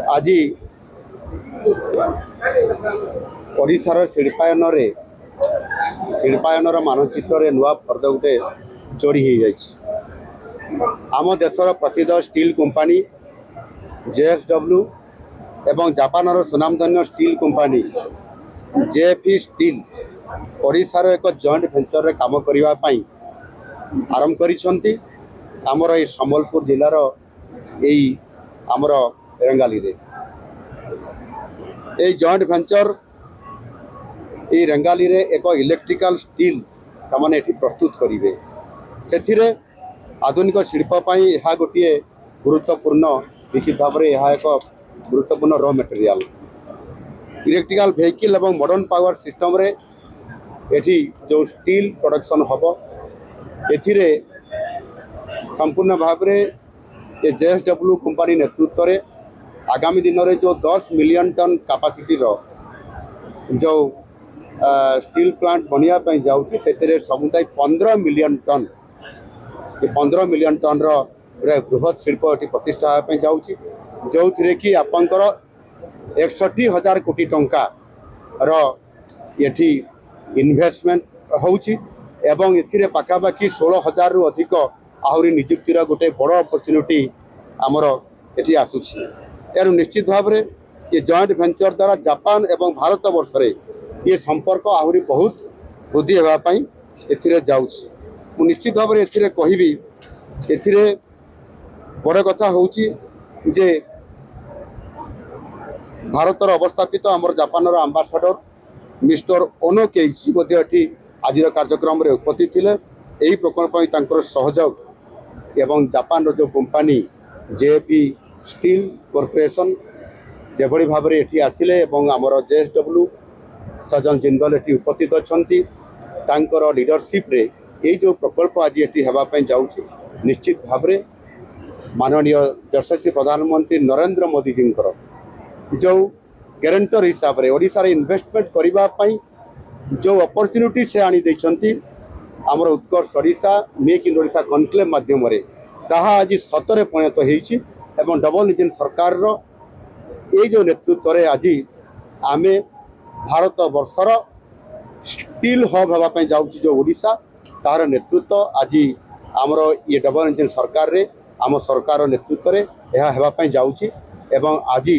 आज ओडिशार शिल्पायनर मानचित्र नुआ फर्द गोटे जोड़ी हो जाए। आम देशर प्रसिद्ध स्टील कंपनी JSW एवं जापानर सुनामधन्य स्टील कंपनी JFE स्टील ओडिशार एक जॉइंट वेंचर रे काम करने आरंभ करिसंती। आमर ये संबलपुर जिलार यही आमर रेंगाली रे ये जॉइंट वेंचर ये रेंगाली रे एक इलेक्ट्रिकल स्टील सामान एठी प्रस्तुत करिवे। सेथिरे आधुनिक शिल्प पई यह गोटे गुरुत्वपूर्ण निश्चित भाव में यह एक गुरुत्वपूर्ण रॉ मटेरियल इलेक्ट्रिकल व्हीकल एवं मॉडर्न पावर सिस्टम रे एठी जो स्टील प्रोडक्शन हम एथिरे संपूर्ण भाव में ये JSW कंपनी नेतृत्व में आगामी दिन में जो 10 मिलियन टन कैपेसिटी रो जो स्टील प्लांट बनवाई जाऊँगी से समुदाय 15 मिलियन टन ये 15 मिलियन टन बृहत शिल्प ये प्रतिष्ठा जाऊँगी जो थी कि आपंकर 61,000 कोटी टंका ये इन्वेस्टमेंट होउछि एवं एथिरे पाखापाखि 16,000 रु अधिक आहरी नियुक्तिर गोटे बड़ अपॉर्चुनिटी आमर एठी आसुछि। एनु निश्चित भाव में ये जॉइंट वेंचर द्वारा जापान एवं भारत वर्ष रे ये संपर्क आहरी बहुत वृद्धि होगापाई एथिरे जाउछि। मु निश्चित भाव में एथिरे कहिबी एथिरे बड़ कथा होउछि जे भारतर अवस्थापित आमर जापानर आम्बासाडर मिस्टर ओनो केइची एठी आज कार्यक्रम रे उपस्थित थिले। यही प्रकल्प सहयोग एवं जापान जो कंपनी JFE स्टील कॉर्पोरेशन जेभली भाव में एठी आसिले एवं आमर JSW सजन जिंदल एठी उपस्थित अछंती तांकर लीडरशिप रे ये जो प्रकल्प आज एठी हेबा पई जाउछि निश्चित भाव में माननीय यशस्वी प्रधानमंत्री नरेंद्र मोदी जी जो गारंटर हिसाब से ओडिशा रे इन्वेस्टमेंट करबा पई जो अपॉर्चुनिटी से आनी देछंती आमर Utkarsh Odisha make in Odisha conclave माध्यम ताहा आज सतरे परिणत होइछि एवं डबल इंजन सरकार रो ये जो नेतृत्व रे आज आमे भारत वर्षर स्टील हब होगा जाऊँगी जो ओडिशा तार नेतृत्व आज आमर ये डबल इंजन सरकार रे आम सरकार नेतृत्व रे यह होगा जाऊँगी एवं आज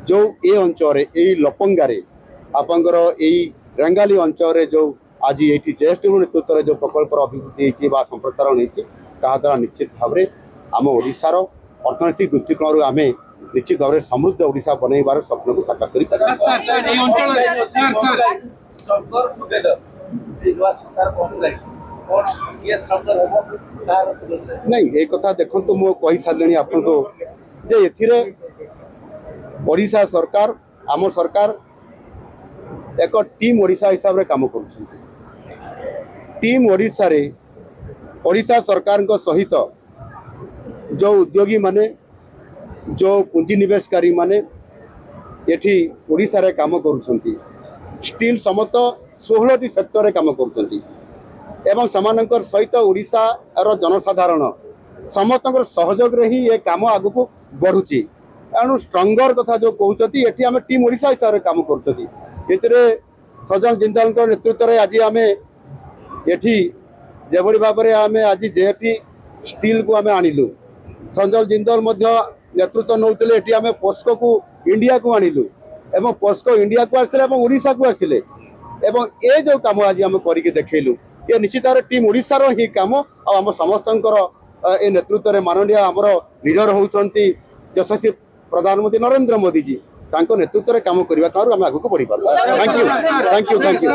जो ये अंचल ये लपंगारे आपंकर यही रेंगाली अंचल जो आज ये JSW नेतृत्व जो प्रकल्प अभिवृद्धि संप्रसारण होती द्वारा निश्चित भाव में आम ओडिशार अर्थनैतिक दृष्टिकोण आम निश्चित भाव में समृद्ध ओडिशा बनइबार स्वप्न को साकार कर नहीं ये कथा देखो तो मु कही सारे आपको जे एथिरे ओडिशा सरकार आम सरकार एक टीम ओडिशा हिसाब से काम कर टीम ओडिशा रे ओडिशा सरकार को सहित जो उद्योगी माने जो पुंजीनिवेशकारी माने एठी ओडिशा रे काम करुछंती स्टील समत 16टी सेक्टर रे काम करुछंती एवं समानकर सहित ओडिशा रो जनसाधारण समतकर सहयोग रे ही ये काम आगु को बढ़ुची। एणु स्ट्रंगर कथा जो कहते ये आम टीम ओडिशा हिसाब से काम करुँच सजन जिंदाल नेतृत्व में आज आम ये जेभली भाव में आम आज JFE स्टील को आम आणिलु सजन जिंदल नेतृत्व नौते ये आम पोस्को को इंडिया को आणिलु एवं पोस्को इंडिया को आसिले ओडिशा को आसिले एवं ये जो काम आज आम करके देखलु ये निश्चित भाव टीम ओडिशार ही काम आम समस्तंकर ए नेतृत्व में माननीय आमर लीडर होउचंती यशस्वी प्रधानमंत्री नरेंद्र मोदी जी तांको नेतृत्व में काम करबा तारु हम आगु को बढ़ी पारु। Thank you.